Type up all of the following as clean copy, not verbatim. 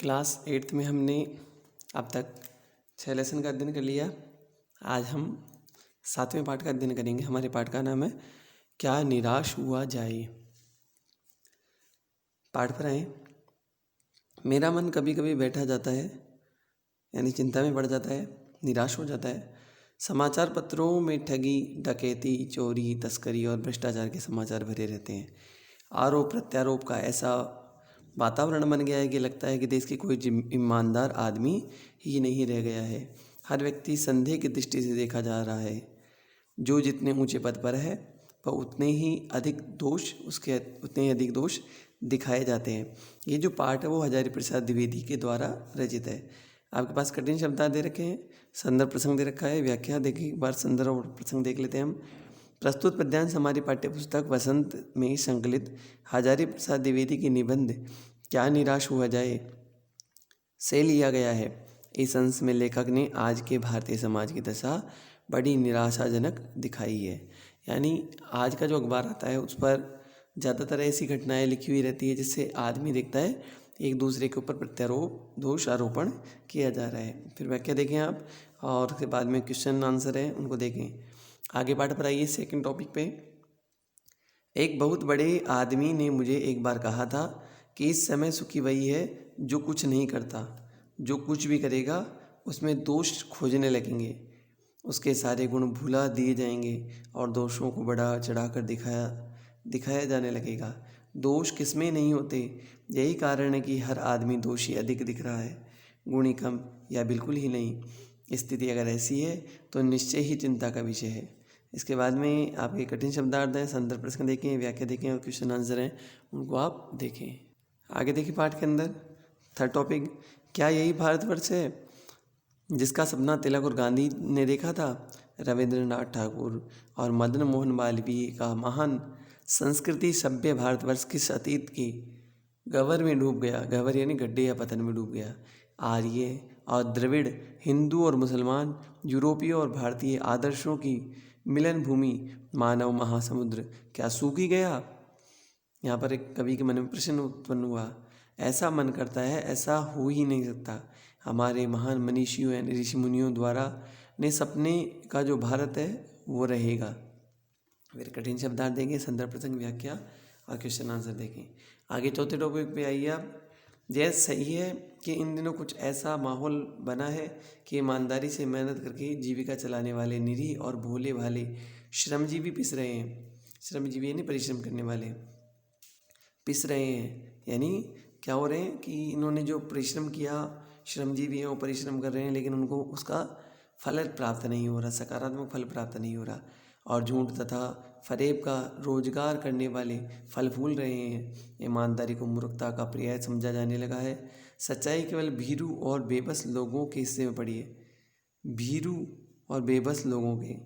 Class 8th में हमने अब तक 6 लेसन का अध्ययन कर लिया। आज हम 7वें पाठ का अध्ययन करेंगे। हमारे पाठ का नाम है क्या निराश हुआ जाए। पाठ पर आए। मेरा मन कभी कभी बैठा जाता है, यानी चिंता में पड़ जाता है, निराश हो जाता है। समाचार पत्रों में ठगी, डकैती, चोरी, तस्करी और भ्रष्टाचार के समाचार भरे रहते हैं। आरोप प्रत्यारोप का ऐसा वातावरण बन गया है कि लगता है कि देश के कोई ईमानदार आदमी ही नहीं रह गया है। हर व्यक्ति संदेह की दृष्टि से देखा जा रहा है। जो जितने ऊंचे पद पर है वह उतने ही अधिक दोष दिखाए जाते हैं। ये जो पाठ है वो हजारी प्रसाद द्विवेदी के द्वारा रचित है। आपके पास कठिन शब्द दे रखे हैं, संदर्भ प्रसंग दे रखा है, व्याख्या देखिए, एक बार संदर्भ और प्रसंग देख लेते हैं हम। प्रस्तुत पद्यांश हमारी पाठ्यपुस्तक वसंत में संकलित हजारी प्रसाद द्विवेदी की निबंध क्या निराश हुआ जाए से लिया गया है। इस अंश में लेखक ने आज के भारतीय समाज की दशा बड़ी निराशाजनक दिखाई है। यानी आज का जो अखबार आता है उस पर ज़्यादातर ऐसी घटनाएं लिखी हुई रहती है जिससे आदमी देखता है एक दूसरे के ऊपर प्रत्यारोप, दोष आरोपण किया जा रहा है। फिर व्याख्या देखें आप, और उसके बाद में क्वेश्चन आंसर है उनको देखें। आगे पाठ पर आइए सेकंड टॉपिक पे। एक बहुत बड़े आदमी ने मुझे एक बार कहा था कि इस समय सुखी वही है जो कुछ नहीं करता। जो कुछ भी करेगा उसमें दोष खोजने लगेंगे, उसके सारे गुण भुला दिए जाएंगे और दोषों को बढ़ा चढ़ाकर दिखाया जाने लगेगा। दोष किसमें नहीं होते, यही कारण है कि हर आदमी दोषी अधिक दिख रहा है, गुणी कम या बिल्कुल ही नहीं। स्थिति अगर ऐसी है तो निश्चय ही चिंता का विषय है। इसके बाद में आपके कठिन शब्दार्थ हैं, संदर्भ प्रश्न देखें, व्याख्या देखें और क्वेश्चन आंसर हैं उनको आप देखें। आगे देखिए पाठ के अंदर थर्ड टॉपिक, क्या यही भारतवर्ष है जिसका सपना तिलक और गांधी ने देखा था। रविंद्रनाथ ठाकुर और मदन मोहन मालवीय का महान संस्कृति सभ्य भारतवर्ष किस अतीत की गह्वर में डूब गया। गह्वर यानी गड्ढे या पतन में डूब गया। आर्य और द्रविड़, हिंदू और मुसलमान, यूरोपीय और भारतीय आदर्शों की मिलन भूमि मानव महासमुद्र क्या सूखी गया। यहाँ पर एक कवि के मन में प्रश्न उत्पन्न हुआ। ऐसा मन करता है, ऐसा हो ही नहीं सकता। हमारे महान मनीषियों यानी ऋषि मुनियों द्वारा ने सपने का जो भारत है वो रहेगा। फिर कठिन शब्दार्थ देंगे, संदर्भ प्रसंग, व्याख्या और क्वेश्चन आंसर देखें। आगे चौथे टॉपिक पे आइए आप। यह सही है कि इन दिनों कुछ ऐसा माहौल बना है कि ईमानदारी से मेहनत करके जीविका चलाने वाले निरीह और भोले भाले श्रमजीवी पिस रहे हैं। श्रमजीवी यानी परिश्रम करने वाले पिस रहे हैं, यानी क्या हो रहे हैं कि इन्होंने जो परिश्रम किया, श्रमजीवी हैं वो परिश्रम कर रहे हैं लेकिन उनको उसका फल प्राप्त नहीं हो रहा, सकारात्मक फल प्राप्त नहीं हो रहा। और झूठ तथा फरेब का रोजगार करने वाले फल फूल रहे हैं। ईमानदारी को मूर्खता का पर्याय समझा जाने लगा है। सच्चाई केवल भीरू और बेबस लोगों के हिस्से में पड़ी है। भीरू और बेबस लोगों के,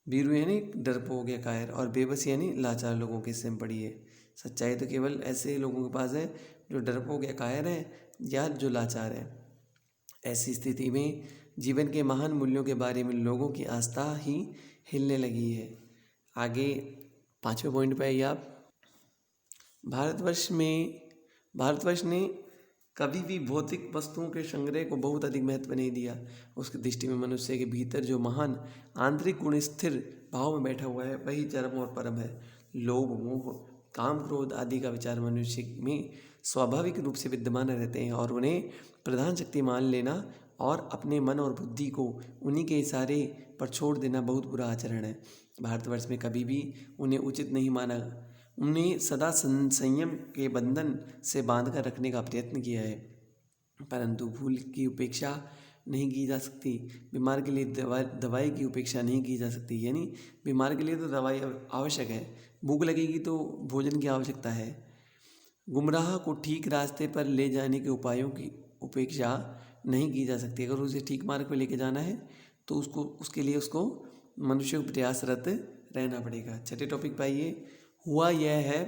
भीरू यानी डरपोक या कायर, और बेबस यानी लाचार लोगों के हिस्से में पड़ी है। सच्चाई तो केवल ऐसे लोगों के पास है जो डरपोक या कायर है या जो लाचार है। ऐसी स्थिति में जीवन के महान मूल्यों के बारे में लोगों की आस्था ही हिलने लगी है। आगे पांचवें पॉइंट पे आइए आप। भारतवर्ष ने कभी भी भौतिक वस्तुओं के संग्रह को बहुत अधिक महत्व नहीं दिया। उसकी दृष्टि में मनुष्य के भीतर जो महान आंतरिक गुण स्थिर भाव में बैठा हुआ है वही चरम और परम है। लोभ, मोह, काम, क्रोध आदि का विचार मनुष्य में स्वाभाविक रूप से विद्यमान रहते हैं और उन्हें प्रधान शक्ति मान लेना और अपने मन और बुद्धि को उन्हीं के इशारे पर छोड़ देना बहुत बुरा आचरण है। भारतवर्ष में कभी भी उन्हें उचित नहीं माना। उन्हें सदा संयम के बंधन से बांध कर रखने का प्रयत्न किया है, परंतु भूल की उपेक्षा नहीं की जा सकती। बीमार के लिए दवाई की उपेक्षा नहीं की जा सकती। यानी बीमार के लिए तो दवाई आवश्यक है, भूख लगेगी तो भोजन की आवश्यकता है। गुमराह को ठीक रास्ते पर ले जाने के उपायों की उपेक्षा नहीं की जा सकती। अगर उसे ठीक मार्ग पर लेके जाना है तो उसके लिए उसको मनुष्य को प्रयासरत रहना पड़ेगा। छठे टॉपिक पर आइए। हुआ यह है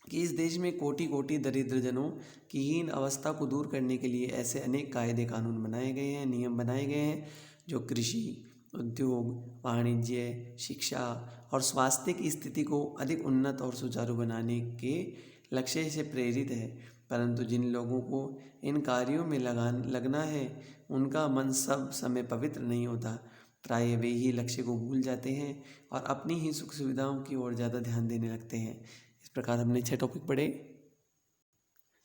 कि इस देश में कोटि कोटि दरिद्र जनों की हीन अवस्था को दूर करने के लिए ऐसे अनेक कायदे कानून बनाए गए हैं, नियम बनाए गए हैं जो कृषि, उद्योग, वाणिज्य, शिक्षा और स्वास्थ्य की स्थिति को अधिक उन्नत और सुचारू बनाने के लक्ष्य से प्रेरित है। परंतु जिन लोगों को इन कार्यों में लगना है उनका मन सब समय पवित्र नहीं होता। प्राय वे ही लक्ष्य को भूल जाते हैं और अपनी ही सुख सुविधाओं की ओर ज़्यादा ध्यान देने लगते हैं। इस प्रकार हमने 6 टॉपिक पढ़े।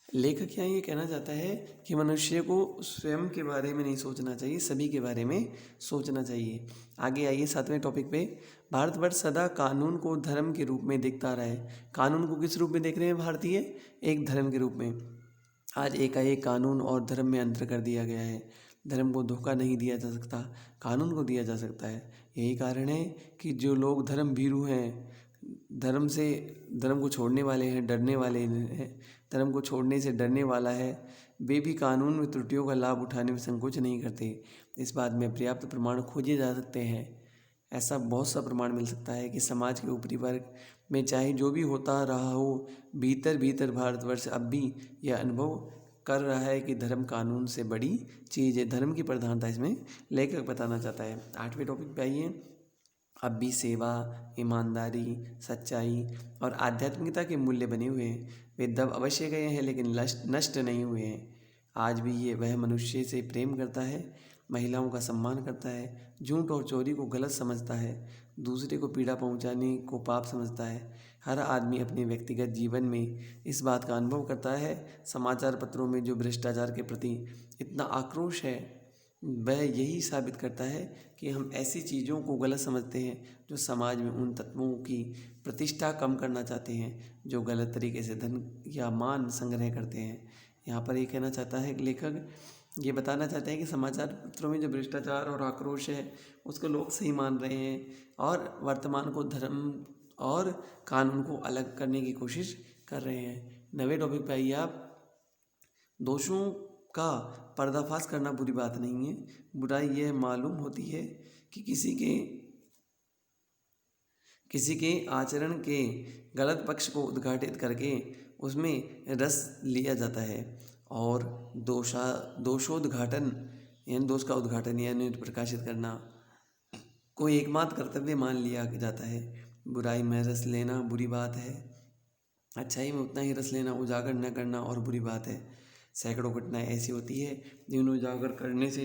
लेखक यहाँ ये कहना चाहता है कि मनुष्य को स्वयं के बारे में नहीं सोचना चाहिए, सभी के बारे में सोचना चाहिए। आगे आइए 7वें टॉपिक पे। भारतवर्ष सदा कानून को धर्म के रूप में देखता रहा है। कानून को किस रूप में देख रहे हैं भारतीय? एक धर्म के रूप में। आज एकाएक कानून और धर्म में अंतर कर दिया गया है। धर्म को धोखा नहीं दिया जा सकता, कानून को दिया जा सकता है। यही कारण है कि जो लोग धर्म भीरू हैं, धर्म को छोड़ने वाले हैं, डरने वाले हैं, धर्म को छोड़ने से डरने वाला है, वे भी कानून में त्रुटियों का लाभ उठाने में संकोच नहीं करते। इस बात में पर्याप्त प्रमाण खोजे जा सकते हैं। ऐसा बहुत सा प्रमाण मिल सकता है कि समाज के ऊपरी वर्ग में चाहे जो भी होता रहा हो, भीतर भीतर भारतवर्ष अब भी यह अनुभव कर रहा है कि धर्म कानून से बड़ी चीज़ है। धर्म की प्रधानता इसमें लेखक बताना चाहता है। 8वें टॉपिक पे आइए। अब भी सेवा, ईमानदारी, सच्चाई और आध्यात्मिकता के मूल्य बने हुए हैं। वे दब अवश्य गए हैं लेकिन नष्ट नहीं हुए हैं। आज भी ये वह मनुष्य से प्रेम करता है, महिलाओं का सम्मान करता है, झूठ और चोरी को गलत समझता है, दूसरे को पीड़ा पहुंचाने को पाप समझता है। हर आदमी अपने व्यक्तिगत जीवन में इस बात का अनुभव करता है। समाचार पत्रों में जो भ्रष्टाचार के प्रति इतना आक्रोश है, वह यही साबित करता है कि हम ऐसी चीज़ों को गलत समझते हैं जो समाज में उन तत्वों की प्रतिष्ठा कम करना चाहते हैं जो गलत तरीके से धन या मान संग्रह करते हैं। यहाँ पर ये कहना चाहता है कि लेखक ये बताना चाहते हैं कि समाचार पत्रों में जो भ्रष्टाचार और आक्रोश है उसको लोग सही मान रहे हैं और वर्तमान को धर्म और कानून को अलग करने की कोशिश कर रहे हैं। 9वें टॉपिक पे आइए आप। दोषों का पर्दाफाश करना बुरी बात नहीं है। बुराई यह मालूम होती है कि किसी के आचरण के गलत पक्ष को उद्घाटित करके उसमें रस लिया जाता है और दोषोद्घाटन यानी दोष का उद्घाटन यानी प्रकाशित करना को एकमात्र कर्तव्य मान लिया जाता है। बुराई में रस लेना बुरी बात है, अच्छाई में उतना ही रस लेना उजागर न करना और बुरी बात है। सैकड़ों घटनाएं ऐसी होती है जिन्हें उजागर करने से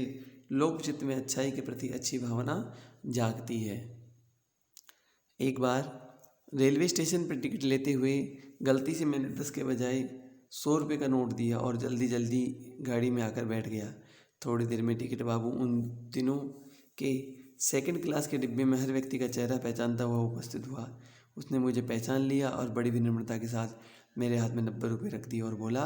लोक चित्त में अच्छाई के प्रति अच्छी भावना जागती है। एक बार रेलवे स्टेशन पर टिकट लेते हुए गलती से मैंने 10 के बजाय 100 रुपये का नोट दिया और जल्दी जल्दी गाड़ी में आकर बैठ गया। थोड़ी देर में टिकट बाबू उन दिनों के सेकंड क्लास के डिब्बे में हर व्यक्ति का चेहरा पहचानता हुआ उपस्थित हुआ। उसने मुझे पहचान लिया और बड़ी विनम्रता के साथ मेरे हाथ में 90 रुपये रख दिए और बोला,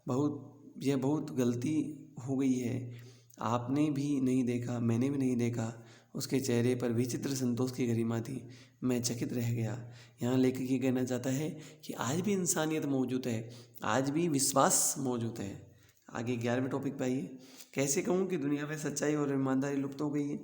बहुत गलती हो गई है। आपने भी नहीं देखा, मैंने भी नहीं देखा। उसके चेहरे पर विचित्र संतोष की गरिमा थी। मैं चकित रह गया। यहाँ लेखक ये कहना चाहता है कि आज भी इंसानियत मौजूद है, आज भी विश्वास मौजूद है। आगे 11वें टॉपिक पे आइए। कैसे कहूँ कि दुनिया में सच्चाई और ईमानदारी लुप्त हो गई है।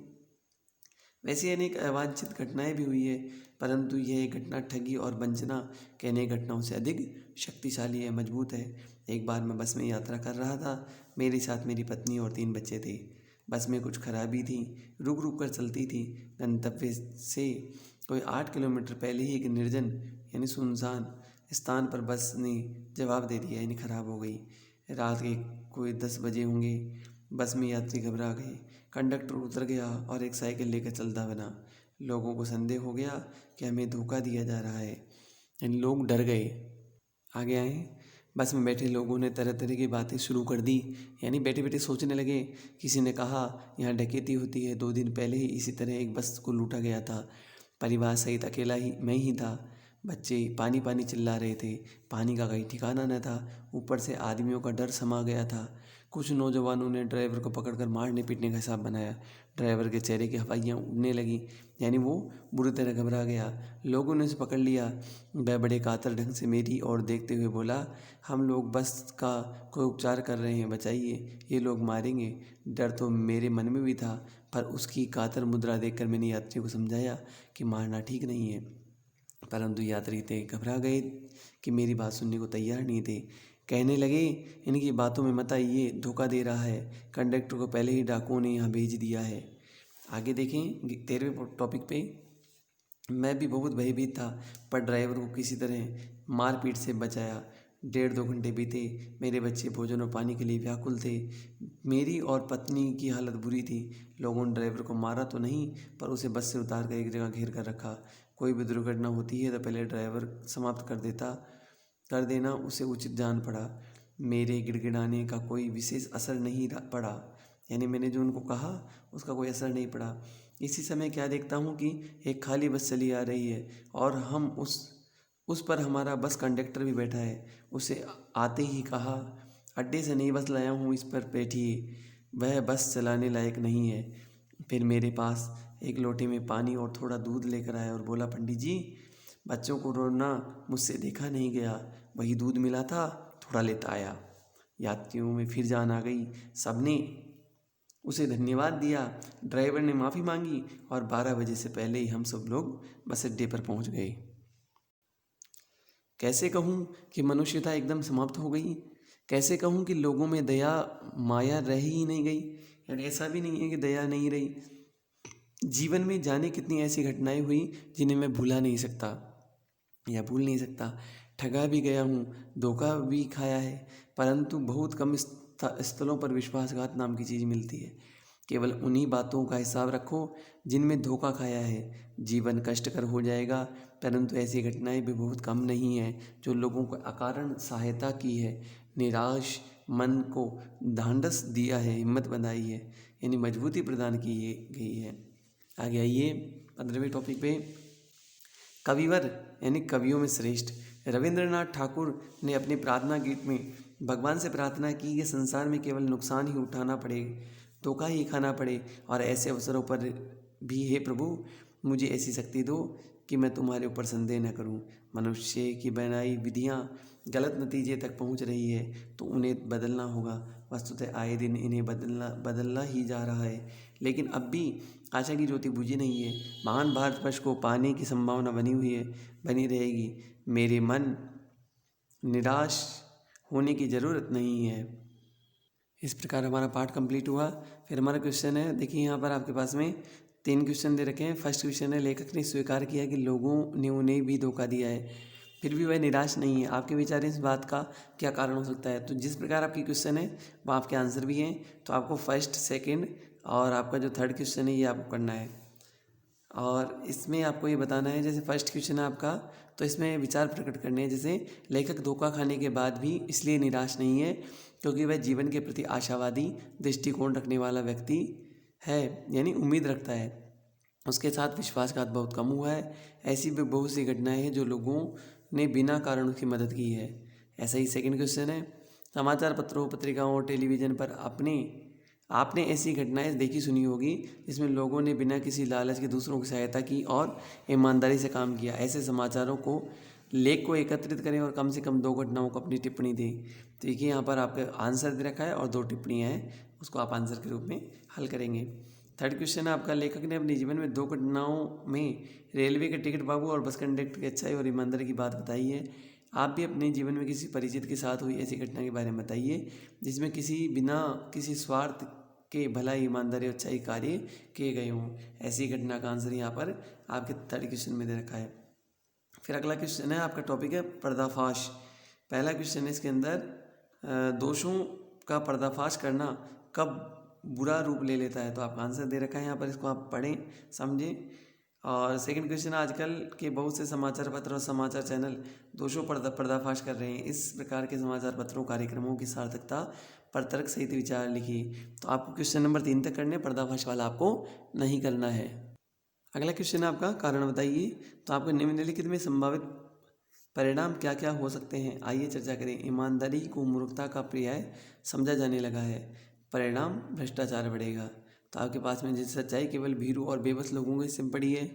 वैसे अनेक अवांछित घटनाएं भी हुई है, परंतु यह घटना ठगी और वंचना के अनेक घटनाओं से अधिक शक्तिशाली है, मजबूत है। एक बार मैं बस में यात्रा कर रहा था। मेरे साथ मेरी पत्नी और 3 बच्चे थे। बस में कुछ खराबी थी, रुक रुक कर चलती थी। गंतव्य से कोई 8 किलोमीटर पहले ही एक निर्जन यानी सुनसान स्थान पर बस ने जवाब दे दिया, यानी खराब हो गई। रात के कोई 10 बजे होंगे। बस में यात्री घबरा गए। कंडक्टर उतर गया और एक साइकिल लेकर चलता बना। लोगों को संदेह हो गया कि हमें धोखा दिया जा रहा है, यानी लोग डर गए। आगे आए। बस में बैठे लोगों ने तरह तरह की बातें शुरू कर दी, यानी बैठे बैठे सोचने लगे। किसी ने कहा यहाँ डकैती होती है, 2 दिन पहले ही इसी तरह एक बस को लूटा गया था, परिवार सहित अकेला ही मैं ही था। बच्चे पानी पानी चिल्ला रहे थे, पानी का कहीं ठिकाना न था। ऊपर से आदमियों का डर समा गया था। कुछ नौजवानों ने ड्राइवर को पकड़कर मारने पीटने का हिसाब बनाया। ड्राइवर के चेहरे की हवाइयाँ उड़ने लगी, यानी वो बुरी तरह घबरा गया। लोगों ने उसे पकड़ लिया। वह बड़े कातर ढंग से मेरी ओर देखते हुए बोला, हम लोग बस का कोई उपचार कर रहे हैं, बचाइए, ये लोग मारेंगे। डर तो मेरे मन में भी था, पर उसकी कातर मुद्रा देखकर मैंने यात्री को समझाया कि मारना ठीक नहीं है। परंतु यात्री इतने घबरा गए कि मेरी बात सुनने को तैयार नहीं थे। कहने लगे, इनकी बातों में मत आइए, धोखा दे रहा है। कंडक्टर को पहले ही डाकुओं ने यहाँ भेज दिया है। आगे देखें 13वें टॉपिक पे। मैं भी बहुत भयभीत था, पर ड्राइवर को किसी तरह मारपीट से बचाया। 1.5-2 घंटे बीते। मेरे बच्चे भोजन और पानी के लिए व्याकुल थे। मेरी और पत्नी की हालत बुरी थी। लोगों ने ड्राइवर को मारा तो नहीं, पर उसे बस से उतार कर एक जगह घेर कर रखा। कोई भी दुर्घटना होती है तो पहले ड्राइवर समाप्त कर देना उसे उचित जान पड़ा। मेरे गिड़गिड़ाने का कोई विशेष असर नहीं पड़ा, यानी मैंने जो उनको कहा उसका कोई असर नहीं पड़ा। इसी समय क्या देखता हूँ कि एक खाली बस चली आ रही है और हम उस पर हमारा बस कंडक्टर भी बैठा है। उसे आते ही कहा, अड्डे से नई बस लाया हूँ, इस पर बैठिए, वह बस चलाने लायक नहीं है। फिर मेरे पास एक लोटे में पानी और थोड़ा दूध लेकर आया और बोला, पंडित जी, बच्चों को रोना मुझसे देखा नहीं गया, वही दूध मिला था, थोड़ा लेता आया। यात्रियों में फिर जान आ गई। सबने उसे धन्यवाद दिया। ड्राइवर ने माफ़ी मांगी और 12 बजे से पहले ही हम सब लोग बस अड्डे पर पहुंच गए। कैसे कहूँ कि मनुष्यता एकदम समाप्त हो गई। कैसे कहूँ कि लोगों में दया माया रह ही नहीं गई। यानी ऐसा भी नहीं है कि दया नहीं रही। जीवन में जाने कितनी ऐसी घटनाएं हुई जिन्हें मैं भूल नहीं सकता। ठगा भी गया हूँ, धोखा भी खाया है, परंतु बहुत कम स्थलों पर विश्वासघात नाम की चीज़ मिलती है। केवल उन्हीं बातों का हिसाब रखो जिनमें धोखा खाया है। जीवन कष्टकर हो जाएगा, परंतु ऐसी घटनाएं भी बहुत कम नहीं हैं जो लोगों को अकारण सहायता की है, निराश मन को ढांढस दिया है, हिम्मत बनाई है, यानी मजबूती प्रदान की गई है। आगे आइए 15वें टॉपिक पे। कविवर यानी कवियों में श्रेष्ठ रविंद्रनाथ ठाकुर ने अपने प्रार्थना गीत में भगवान से प्रार्थना की कि संसार में केवल नुकसान ही उठाना पड़े, धोखा ही खाना पड़े, और ऐसे अवसरों पर भी हे प्रभु मुझे ऐसी शक्ति दो कि मैं तुम्हारे ऊपर संदेह न करूं। मनुष्य की बनाई विधियां गलत नतीजे तक पहुंच रही है तो उन्हें बदलना होगा। वस्तुतः आए दिन इन्हें बदलना ही जा रहा है, लेकिन अब भी आशा की ज्योति बुझी नहीं है। महान भारतवर्ष को पाने की संभावना बनी रहेगी। मेरे मन निराश होने की ज़रूरत नहीं है। इस प्रकार हमारा पाठ कंप्लीट हुआ। फिर हमारा क्वेश्चन है, देखिए यहाँ पर आपके पास में 3 क्वेश्चन दे रखे हैं। फर्स्ट क्वेश्चन है, लेखक ने स्वीकार किया कि लोगों ने उन्हें भी धोखा दिया है, फिर भी वह निराश नहीं है। आपके विचार इस बात का क्या कारण हो सकता है? तो जिस प्रकार आपकी क्वेश्चन है वो आपके आंसर भी हैं, तो आपको फर्स्ट, सेकेंड और आपका जो थर्ड क्वेश्चन है ये आपको करना है। और इसमें आपको ये बताना है, जैसे फर्स्ट क्वेश्चन है आपका, तो इसमें विचार प्रकट करने हैं। जैसे लेखक धोखा खाने के बाद भी इसलिए निराश नहीं है क्योंकि वह जीवन के प्रति आशावादी दृष्टिकोण रखने वाला व्यक्ति है, यानी उम्मीद रखता है। उसके साथ विश्वासघात बहुत कम हुआ है। ऐसी भी बहुत सी घटनाएं हैं जो लोगों ने बिना कारण उसकी मदद की है। ऐसा ही सेकंड क्वेश्चन है, समाचार पत्रों, पत्रिकाओं और टेलीविज़न पर आपने ऐसी घटनाएं देखी सुनी होगी जिसमें लोगों ने बिना किसी लालच के दूसरों की सहायता की और ईमानदारी से काम किया। ऐसे समाचारों को लेख को एकत्रित करें और कम से कम 2 घटनाओं को अपनी टिप्पणी दें। तो देखिए यहाँ पर आपका आंसर दे रखा है और 2 टिप्पणियाँ हैं, उसको आप आंसर के रूप में हल करेंगे। थर्ड क्वेश्चन है आपका, लेखक ने अपने जीवन में 2 घटनाओं में रेलवे के टिकट बाबू और बस कंडक्टर की अच्छाई और ईमानदारी की बात बताई है। आप भी अपने जीवन में किसी परिचित के साथ हुई ऐसी घटना के बारे में बताइए जिसमें बिना किसी स्वार्थ के भलाई, ईमानदारी और अच्छाई कार्य किए गए हों। ऐसी घटना का आंसर यहाँ पर आपके थर्ड क्वेश्चन में दे रखा है। फिर अगला क्वेश्चन है, आपका टॉपिक है पर्दाफाश। पहला क्वेश्चन है इसके अंदर, दोषों का पर्दाफाश करना कब बुरा रूप ले लेता है? तो आपका आंसर दे रखा है यहाँ पर, इसको आप पढ़ें समझें। और सेकंड क्वेश्चन, आजकल के बहुत से समाचार पत्र और समाचार चैनल दोषों पर्दाफाश कर रहे हैं। इस प्रकार के समाचार पत्रों कार्यक्रमों की सार्थकता पर तर्क सहित विचार लिखिए। तो आपको क्वेश्चन नंबर 3 तक करने, पर्दाफाश वाला आपको नहीं करना है। अगला क्वेश्चन है आपका, कारण बताइए। तो आपको निम्नलिखित में संभावित परिणाम क्या क्या हो सकते हैं, आइए चर्चा करें। ईमानदारी को मूर्खता का पर्याय समझा जाने लगा है, परिणाम भ्रष्टाचार बढ़ेगा। तो आपके पास में जैसे सच्चाई केवल भीरू और बेबस लोगों के सिम पड़ी है,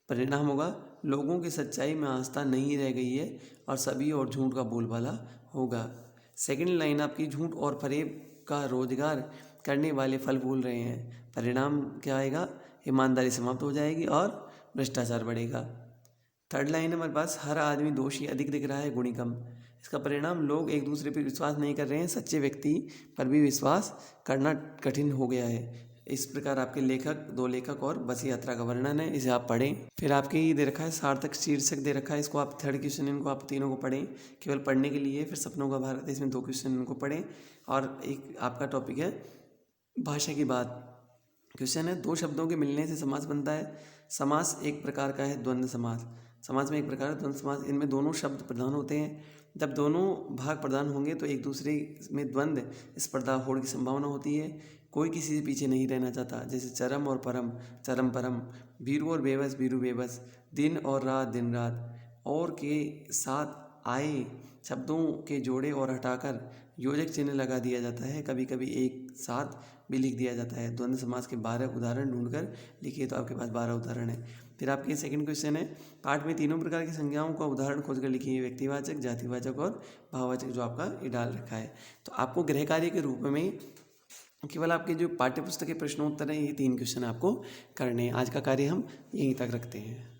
परिणाम होगा लोगों की सच्चाई में आस्था नहीं रह गई है और सभी और झूठ का बोलबाला होगा। सेकंड लाइन आपकी, झूठ और फरेब का रोजगार करने वाले फल फूल रहे हैं, परिणाम क्या आएगा? ईमानदारी समाप्त हो जाएगी और भ्रष्टाचार बढ़ेगा। थर्ड लाइन हमारे पास, हर आदमी दोषी अधिक दिख रहा है, गुणी कम। इसका परिणाम, लोग एक दूसरे पर विश्वास नहीं कर रहे हैं, सच्चे व्यक्ति पर भी विश्वास करना कठिन हो गया है। इस प्रकार आपके लेखक, 2 लेखक और बस यात्रा का वर्णन है, इसे आप पढ़ें। फिर आपके ये दे रखा है सार्थक शीर्षक दे रखा है, इसको आप थर्ड क्वेश्चन इनको आप तीनों को पढ़ें, केवल पढ़ने के लिए। फिर सपनों का भारत, इसमें 2 क्वेश्चन इनको पढ़ें। और एक आपका टॉपिक है भाषा की बात। क्वेश्चन है 2 शब्दों के मिलने से समास बनता है। समास एक प्रकार का है द्वंद्व समास। समास में एक प्रकार है द्वंद्व समास, इनमें दोनों शब्द प्रधान होते हैं। जब दोनों भाग प्रधान होंगे तो एक दूसरे में द्वंद्व स्पर्धा होड़ की संभावना होती है। कोई किसी से पीछे नहीं रहना चाहता, जैसे चरम और परम, चरम परम, वीरू और बेबस, वीरू बेबस, दिन और रात, दिन रात। और के साथ आए शब्दों के जोड़े और हटाकर योजक चिन्ह लगा दिया जाता है। कभी कभी एक साथ भी लिख दिया जाता है। द्वंद्व समास के 12 उदाहरण ढूंढकर लिखिए, तो आपके पास 12 उदाहरण है। फिर आपके सेकंड क्वेश्चन है, पाठ में तीनों प्रकार की संज्ञाओं का उदाहरण खोजकर लिखिए, व्यक्तिवाचक, जातिवाचक और भाववाचक, जो आपका ये डाल रखा है। तो आपको गृह कार्य के रूप में केवल आपके जो पाठ्य पुस्तक के प्रश्नोत्तर हैं, ये 3 क्वेश्चन आपको करने हैं। आज का कार्य हम यहीं तक रखते हैं।